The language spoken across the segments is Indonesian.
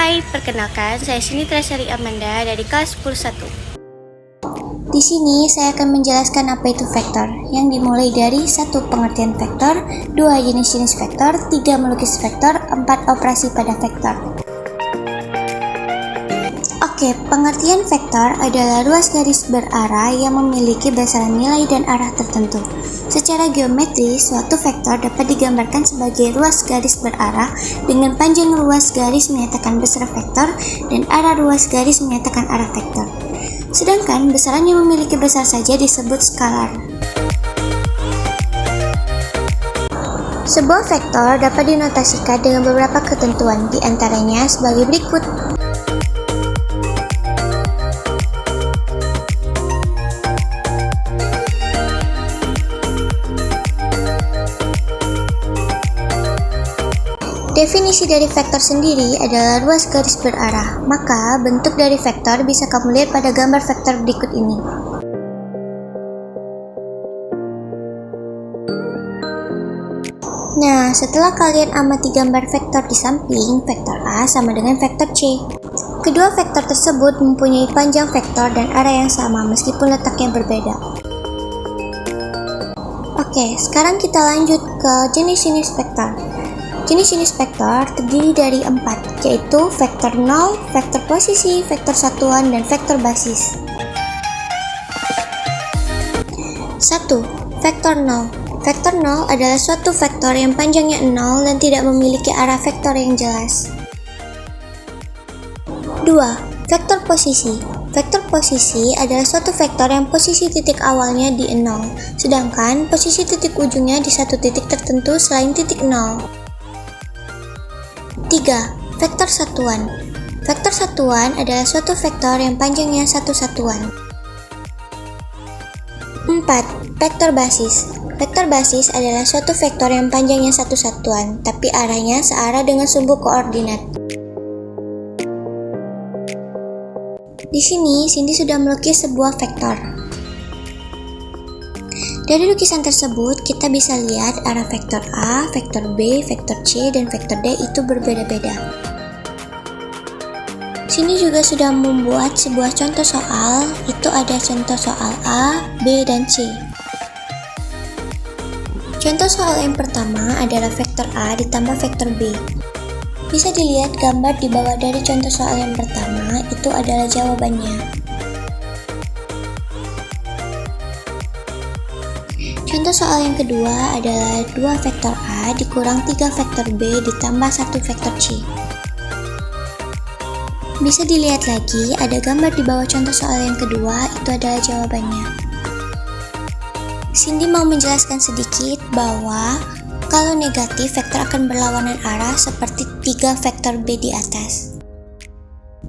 Hai, perkenalkan saya Sinitra Sari Amanda dari kelas 101. Di sini saya akan menjelaskan apa itu vektor, yang dimulai dari 1. Pengertian vektor, 2. Jenis-jenis vektor, 3. Melukis vektor, 4. Operasi pada vektor. Oke, pengertian vektor adalah ruas garis berarah yang memiliki besaran nilai dan arah tertentu. Secara geometris, suatu vektor dapat digambarkan sebagai ruas garis berarah dengan panjang ruas garis menyatakan besar vektor dan arah ruas garis menyatakan arah vektor. Sedangkan besaran yang memiliki besar saja disebut skalar. Sebuah vektor dapat dinotasikan dengan beberapa ketentuan, di antaranya sebagai berikut. Definisi dari vektor sendiri adalah ruas garis berarah, maka bentuk dari vektor bisa kamu lihat pada gambar vektor berikut ini. Nah, setelah kalian amati gambar vektor di samping, vektor A sama dengan vektor C. Kedua vektor tersebut mempunyai panjang vektor dan arah yang sama meskipun letaknya berbeda. Oke, sekarang kita lanjut ke jenis-jenis vektor. Jenis-jenis vektor terdiri dari 4, yaitu vektor 0, vektor posisi, vektor satuan, dan vektor basis. 1. Vektor 0. Vektor 0 adalah suatu vektor yang panjangnya 0 dan tidak memiliki arah vektor yang jelas. 2. Vektor posisi. Vektor posisi adalah suatu vektor yang posisi titik awalnya di 0, sedangkan posisi titik ujungnya di satu titik tertentu selain titik 0. 3. Vektor satuan. Vektor satuan adalah suatu vektor yang panjangnya satu satuan. 4. Vektor basis. Vektor basis adalah suatu vektor yang panjangnya satu satuan, tapi arahnya searah dengan sumbu koordinat. Di sini, Cindy sudah melukis sebuah vektor. Dari lukisan tersebut, kita bisa lihat arah vektor A, vektor B, vektor C, dan vektor D itu berbeda-beda. Sini juga sudah membuat sebuah contoh soal, itu ada contoh soal A, B, dan C. Contoh soal yang pertama adalah vektor A ditambah vektor B. Bisa dilihat gambar di bawah dari contoh soal yang pertama, itu adalah jawabannya. Contoh soal yang kedua adalah 2 vektor A dikurang 3 vektor B ditambah 1 vektor C. Bisa dilihat lagi, ada gambar di bawah contoh soal yang kedua, itu adalah jawabannya. Cindy mau menjelaskan sedikit bahwa kalau negatif, vektor akan berlawanan arah seperti 3 vektor B di atas.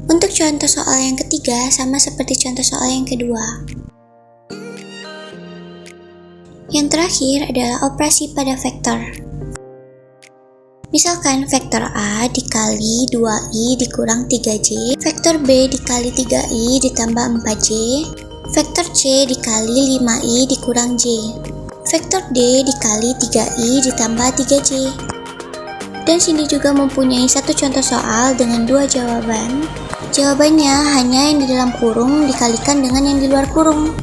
Untuk contoh soal yang ketiga, sama seperti contoh soal yang kedua. Yang terakhir adalah operasi pada vektor. Misalkan vektor A dikali 2i dikurang 3j, vektor B dikali 3i ditambah 4j, vektor C dikali 5i dikurang j, vektor D dikali 3i ditambah 3j. Dan sini juga mempunyai satu contoh soal dengan 2 jawaban. Jawabannya hanya yang di dalam kurung dikalikan dengan yang di luar kurung.